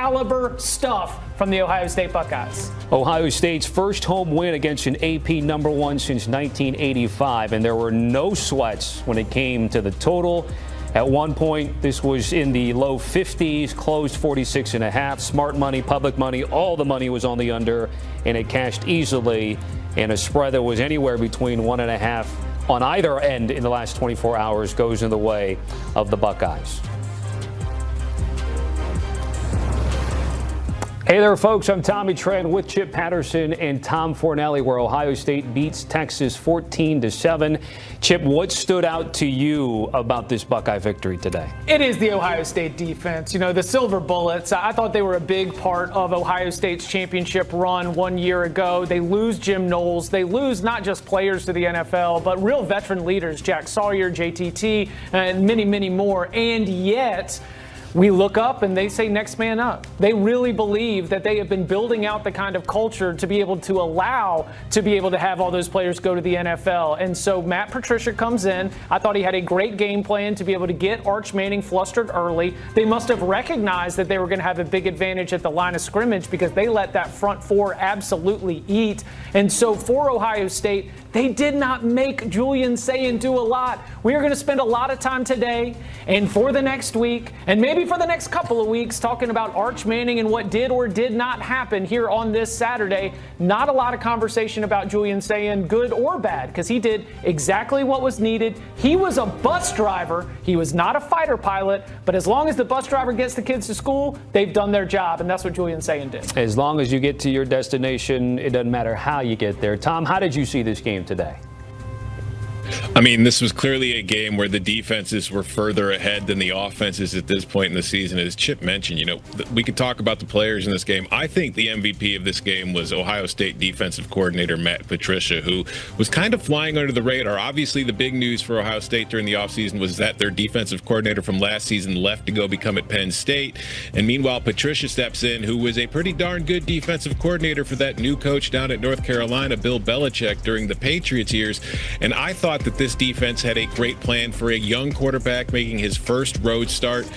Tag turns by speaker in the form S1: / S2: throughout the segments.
S1: caliber stuff from the Ohio State Buckeyes.
S2: Ohio State's first home win against an AP number one since 1985, and there were no sweats when it came to the total. At one point, this was in the low 50s, closed 46.5. Smart money, public money, all the money was on the under, and it cashed easily in a spread that was anywhere between 1.5 on either end in the last 24 hours goes in the way of the Buckeyes. Hey there, folks. I'm Tommy Tran with Chip Patterson and Tom Fornelli, where Ohio State beats Texas 14-7. Chip, what stood out to you about this Buckeye victory today?
S1: It is the Ohio State defense. You know, the Silver Bullets, I thought they were a big part of Ohio State's championship run 1 year ago. They lose Jim Knowles. They lose not just players to the NFL, but real veteran leaders, Jack Sawyer, JTT, and many, many more. And yet, we look up and they say next man up. They really believe that they have been building out the kind of culture to be able to allow to be able to have all those players go to the NFL. And so Matt Patricia comes in. I thought he had a great game plan to be able to get Arch Manning flustered early. They must have recognized that they were going to have a big advantage at the line of scrimmage because they let that front four absolutely eat. And so for Ohio State, they did not make Julian Sayin do a lot. We are going to spend a lot of time today and for the next week and maybe for the next couple of weeks talking about Arch Manning and what did or did not happen here on this Saturday. Not a lot of conversation about Julian Sayin, good or bad, because he did exactly what was needed. He was a bus driver. He was not a fighter pilot, but as long as the bus driver gets the kids to school, they've done their job, and that's what Julian Sayin did.
S2: As long as you get to your destination, it doesn't matter how you get there. Tom, how did you see this game today?
S3: I mean, this was clearly a game where the defenses were further ahead than the offenses at this point in the season. As Chip mentioned, you know, we could talk about the players in this game. I think the MVP of this game was Ohio State defensive coordinator Matt Patricia, who was kind of flying under the radar. Obviously, the big news for Ohio State during the offseason was that their defensive coordinator from last season left to go become at Penn State. And meanwhile, Patricia steps in, who was a pretty darn good defensive coordinator for that new coach down at North Carolina, Bill Belichick, during the Patriots years. And I thought that this defense had a great plan for a young quarterback making his first road start.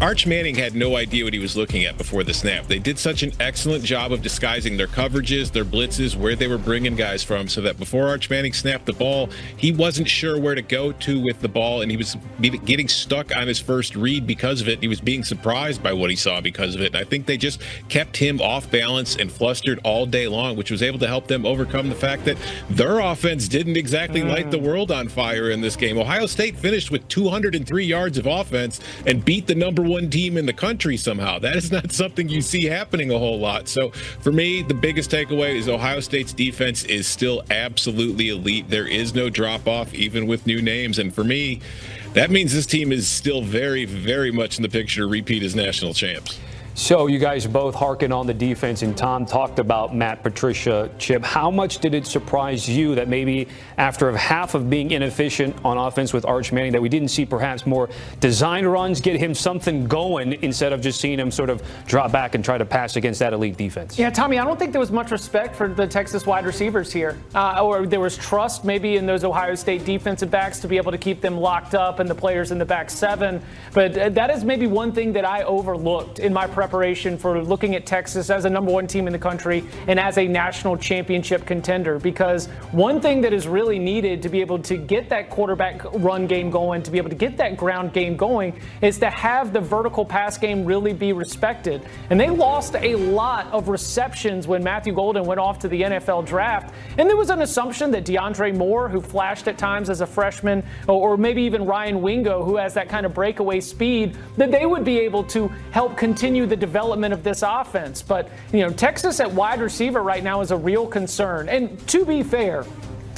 S3: Arch Manning had no idea what he was looking at before the snap. They did such an excellent job of disguising their coverages, their blitzes, where they were bringing guys from, so that before Arch Manning snapped the ball, he wasn't sure where to go to with the ball, and he was getting stuck on his first read because of it. He was being surprised by what he saw because of it. And I think they just kept him off balance and flustered all day long, which was able to help them overcome the fact that their offense didn't exactly light the world on fire in this game. Ohio State finished with 203 yards of offense and beat the number one team in the country somehow. That is not something you see happening a whole lot. So for me, the biggest takeaway is Ohio State's defense is still absolutely elite. There is no drop off, even with new names. And for me, that means this team is still very, very much in the picture to repeat as national champs.
S2: So you guys both harken on the defense, and Tom talked about Matt Patricia. Chip, how much did it surprise you that maybe after half of being inefficient on offense with Arch Manning, that we didn't see perhaps more design runs, get him something going instead of just seeing him sort of drop back and try to pass against that elite defense?
S1: Yeah, Tommy, I don't think there was much respect for the Texas wide receivers here, or there was trust maybe in those Ohio State defensive backs to be able to keep them locked up and the players in the back seven. But that is maybe one thing that I overlooked in my preparation for looking at Texas as a number one team in the country and as a national championship contender, because one thing that is really needed to be able to get that quarterback run game going, to be able to get that ground game going, is to have the vertical pass game really be respected. And they lost a lot of receptions when Matthew Golden went off to the NFL draft. And there was an assumption that DeAndre Moore, who flashed at times as a freshman, or maybe even Ryan Wingo, who has that kind of breakaway speed, that they would be able to help continue the development of this offense. But, you know, Texas at wide receiver right now is a real concern. And to be fair,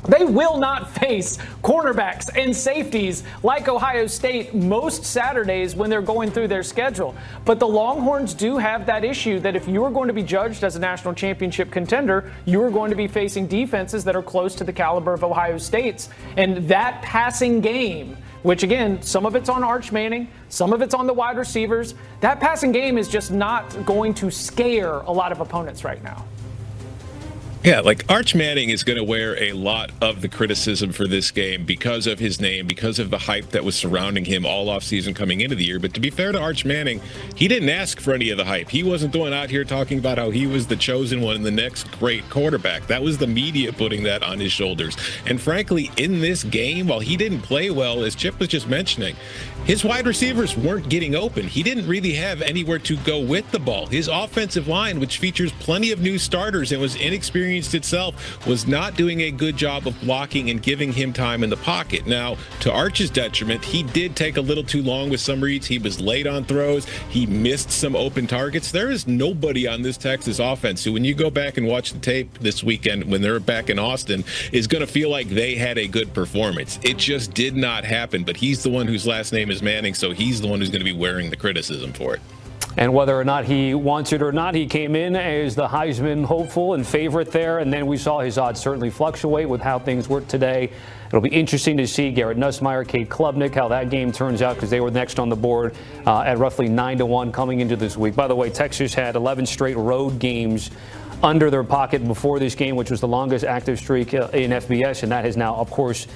S1: they will not face cornerbacks and safeties like Ohio State most Saturdays when they're going through their schedule. But the Longhorns do have that issue that if you are going to be judged as a national championship contender, you are going to be facing defenses that are close to the caliber of Ohio State's. And that passing game, which again, some of it's on Arch Manning, some of it's on the wide receivers, that passing game is just not going to scare a lot of opponents right now.
S3: Yeah, like Arch Manning is going to wear a lot of the criticism for this game because of his name, because of the hype that was surrounding him all offseason coming into the year. But to be fair to Arch Manning, he didn't ask for any of the hype. He wasn't going out here talking about how he was the chosen one and the next great quarterback. That was the media putting that on his shoulders. And frankly, in this game, while he didn't play well, as Chip was just mentioning, his wide receivers weren't getting open. He didn't really have anywhere to go with the ball. His offensive line, which features plenty of new starters and was inexperienced itself, was not doing a good job of blocking and giving him time in the pocket. Now, to Arch's detriment, he did take a little too long with some reads. He was late on throws. He missed some open targets. There is nobody on this Texas offense who, when you go back and watch the tape this weekend when they're back in Austin, is going to feel like they had a good performance. It just did not happen, but he's the one whose last name is Manning, so he's the one who's going to be wearing the criticism for it.
S2: And whether or not he wants it or not, he came in as the Heisman hopeful and favorite there. And then we saw his odds certainly fluctuate with how things work today. It'll be interesting to see Garrett Nussmeier, Cade Klubnik, how that game turns out, because they were next on the board at roughly 9-1 coming into this week. By the way, Texas had 11 straight road games under their pocket before this game, which was the longest active streak in FBS, and that has now, of course,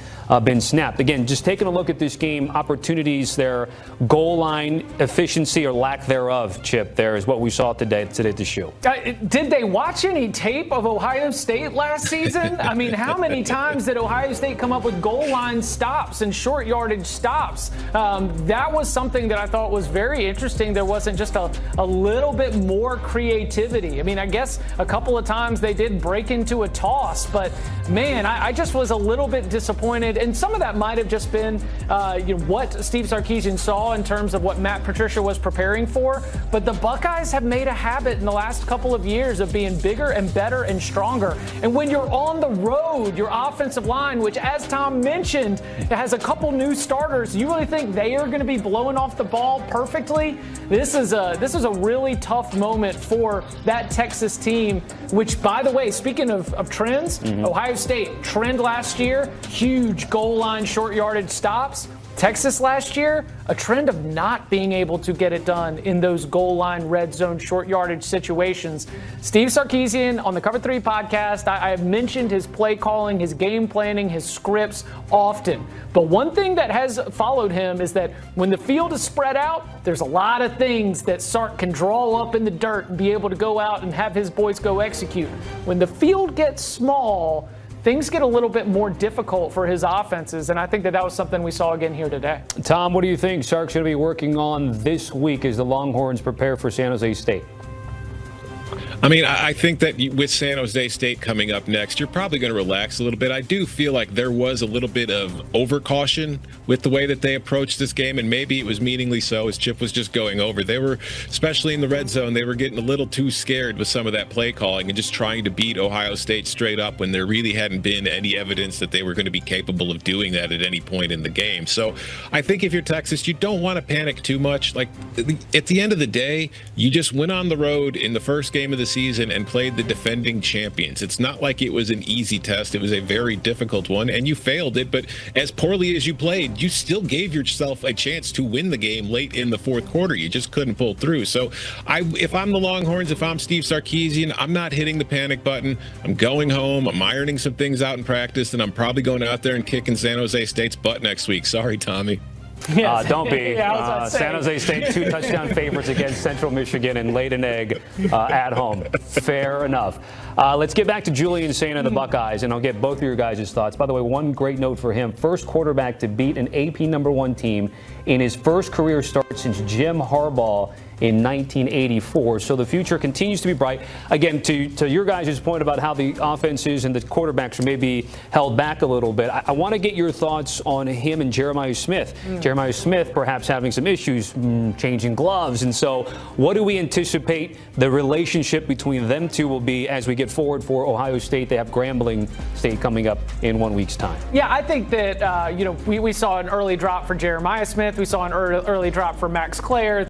S2: been snapped. Again, just taking a look at this game, opportunities there, goal line efficiency or lack thereof, Chip, there is what we saw today at the show.
S1: Did they watch any tape of Ohio State last season? I mean, how many times did Ohio State come up with goal line stops and short yardage stops? That was something that I thought was very interesting. There wasn't just a little bit more creativity. I mean, I guess a couple of times they did break into a toss, but man, I just was a little bit disappointed. And some of that might have just been what Steve Sarkisian saw in terms of what Matt Patricia was preparing for. But the Buckeyes have made a habit in the last couple of years of being bigger and better and stronger. And when you're on the road, your offensive line, which, as Tom mentioned, has a couple new starters, you really think they are going to be blowing off the ball perfectly? This is a really tough moment for that Texas team, which, by the way, speaking of trends, Ohio State trend last year, huge goal line short yardage stops. Texas last year, a trend of not being able to get it done in those goal line red zone short yardage situations. Steve Sarkisian on the Cover 3 podcast, I have mentioned his play calling, his game planning, his scripts often. But one thing that has followed him is that when the field is spread out, there's a lot of things that Sark can draw up in the dirt and be able to go out and have his boys go execute. When the field gets small, things get a little bit more difficult for his offenses, and I think that was something we saw again here today.
S2: Tom, what do you think Sark's going to be working on this week as the Longhorns prepare for San Jose State?
S3: I mean, I think that with San Jose State coming up next, you're probably going to relax a little bit. I do feel like there was a little bit of overcaution with the way that they approached this game, and maybe it was meaningly so, as Chip was just going over. They were, especially in the red zone, they were getting a little too scared with some of that play calling and just trying to beat Ohio State straight up when there really hadn't been any evidence that they were going to be capable of doing that at any point in the game. So I think if you're Texas, you don't want to panic too much. Like, at the end of the day, you just went on the road in the first game of the season and played the defending champions. It's not like it was an easy test. It was a very difficult one, and you failed it. But as poorly as you played, you still gave yourself a chance to win the game late in the fourth quarter. You just couldn't pull through. So if I'm the Longhorns, if I'm Steve Sarkisian, I'm not hitting the panic button. I'm going home. I'm ironing some things out in practice, and I'm probably going out there and kicking San Jose State's butt next week. Sorry, Tommy.
S1: Yes.
S2: Don't be. San Jose State 2 touchdown favorites against Central Michigan and laid an egg at home. Fair enough. Let's get back to Julian Sain and the Buckeyes, and I'll get both of your guys' thoughts. By the way, one great note for him. First quarterback to beat an AP #1 team in his first career start since Jim Harbaugh in 1984. So the future continues to be bright. Again, to your guys' point about how the offenses and the quarterbacks are maybe held back a little bit, I want to get your thoughts on him and Jeremiah Smith. Jeremiah Smith perhaps having some issues changing gloves. And so what do we anticipate the relationship between them two will be as we get forward for Ohio State? They have Grambling State coming up in 1 week's time.
S1: Yeah, I think that, we saw an early drop for Jeremiah Smith. We saw an early drop for Max Clare.